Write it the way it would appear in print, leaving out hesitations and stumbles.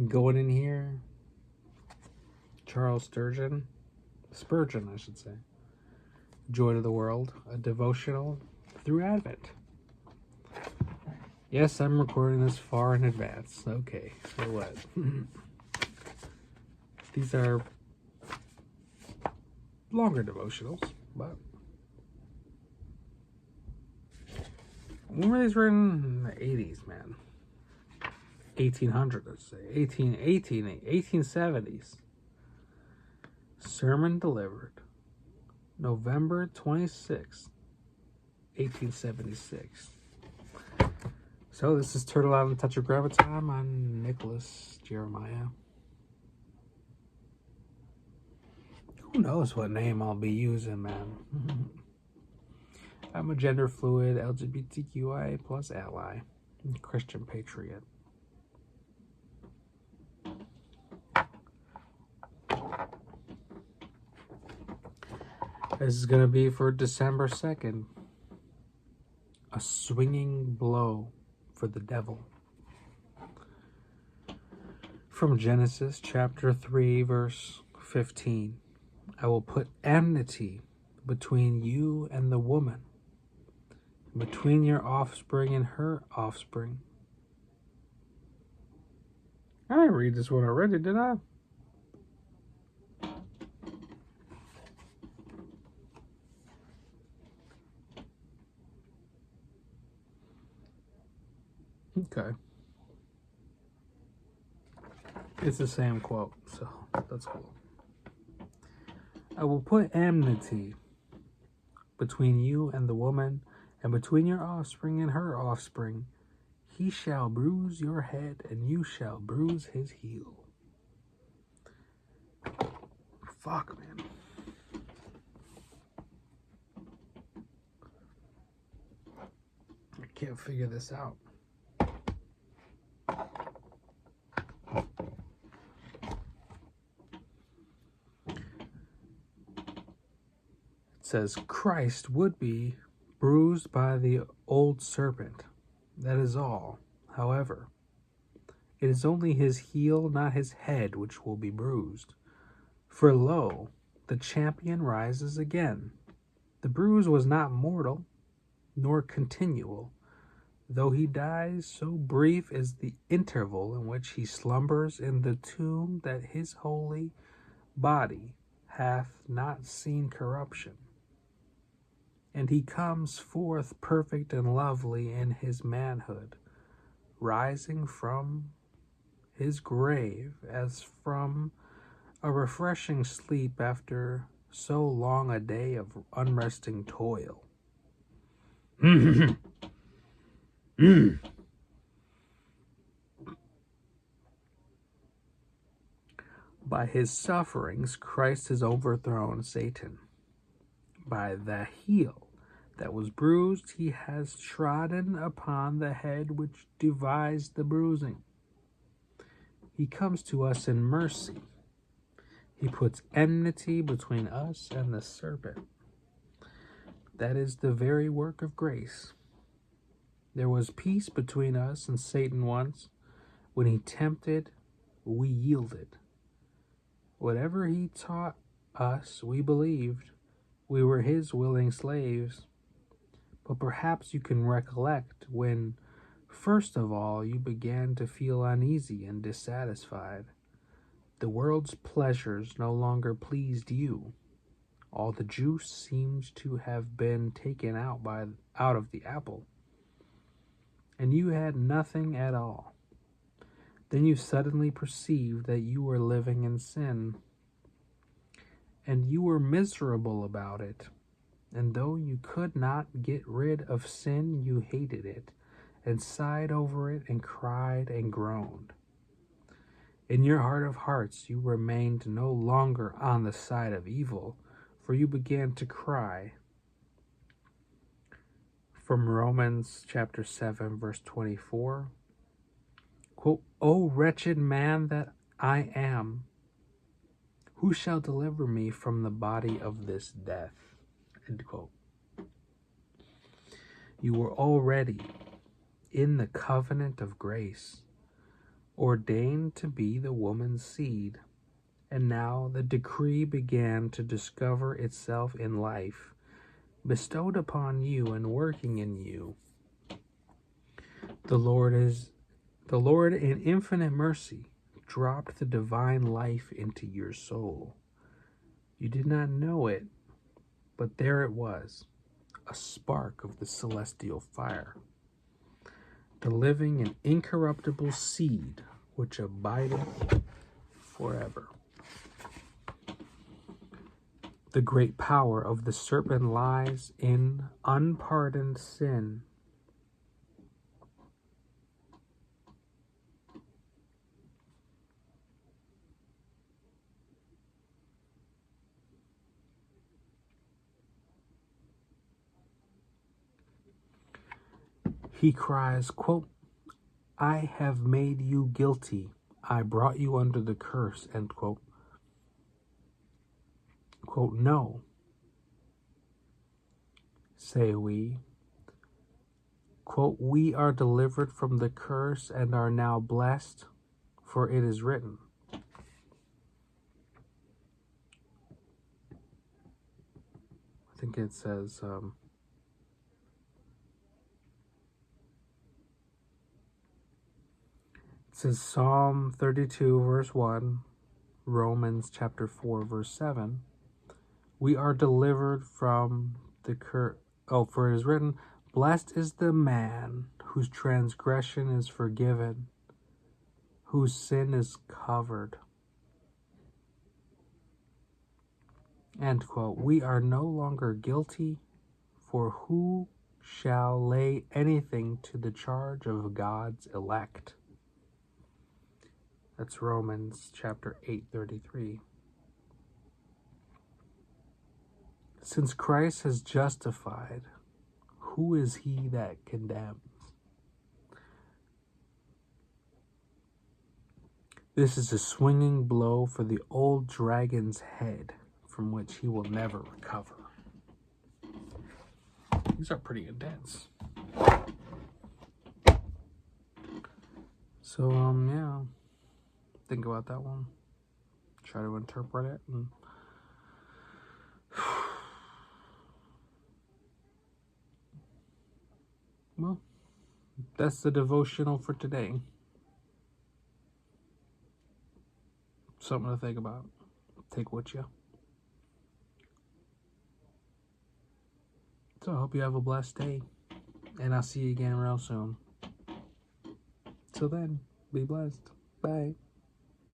Going in here, Spurgeon, I should say. Joy to the World, a devotional through Advent. Yes, I'm recording this far in advance. Okay, so what? These are longer devotionals, but when were these written? In the 80s, man. 1800, let's say. 1870s. Sermon delivered November 26th, 1876. So this is Turtle Island Touch of Graviton. I'm Nicholas Jeremiah. Who knows what name I'll be using, man. I'm a gender fluid, LGBTQIA plus ally, Christian patriot. This is going to be for December 2nd. A swinging blow for the devil. From Genesis chapter 3, verse 15. I will put enmity between you and the woman, between your offspring and her offspring. I didn't read this one already, did I? Okay. It's the same quote, so that's cool. I will put enmity between you and the woman, and between your offspring and her offspring. He shall bruise your head, and you shall bruise his heel. Fuck, man. I can't figure this out. It says, Christ would be bruised by the old serpent. That is all. However, it is only his heel, not his head, which will be bruised. For lo, the champion rises again. The bruise was not mortal, nor continual. Though he dies, so brief is the interval in which he slumbers in the tomb, that his holy body hath not seen corruption. And he comes forth perfect and lovely in his manhood, rising from his grave as from a refreshing sleep after so long a day of unresting toil. By his sufferings, Christ has overthrown Satan. By the heel that was bruised, he has trodden upon the head which devised the bruising. He comes to us in mercy. He puts enmity between us and the serpent. That is the very work of grace. There was peace between us and Satan once. When he tempted, we yielded. Whatever he taught us, we believed. We were his willing slaves. But perhaps you can recollect when, first of all, you began to feel uneasy and dissatisfied. The world's pleasures no longer pleased you. All the juice seemed to have been taken out of the apple, and you had nothing at all. Then you suddenly perceived that you were living in sin, and you were miserable about it. And though you could not get rid of sin, you hated it, and sighed over it, and cried and groaned. In your heart of hearts you remained no longer on the side of evil, for you began to cry. From Romans chapter 7, verse 24, quote, O wretched man that I am, who shall deliver me from the body of this death? End quote. You were already in the covenant of grace, ordained to be the woman's seed. And now the decree began to discover itself in life, bestowed upon you and working in you. The Lord in infinite mercy dropped the divine life into your soul. You did not know it, but there it was, a spark of the celestial fire, the living and incorruptible seed which abideth forever. The great power of the serpent lies in unpardoned sin. He cries, quote, I have made you guilty. I brought you under the curse, end quote. Quote, no, say we. Quote, we are delivered from the curse and are now blessed, for it is written. I think it says, Psalm 32, verse 1, Romans chapter 4, verse 7. We are delivered from the curse. Oh, for it is written, blessed is the man whose transgression is forgiven, whose sin is covered. End quote. We are no longer guilty, for who shall lay anything to the charge of God's elect? That's Romans chapter 8:33. Since Christ has justified, who is he that condemns? This is a swinging blow for the old dragon's head, from which he will never recover. These are pretty intense. So, yeah. Think about that one. Try to interpret it. And well, that's the devotional for today. Something to think about. Take with you. So I hope you have a blessed day. And I'll see you again real soon. Till then, be blessed. Bye.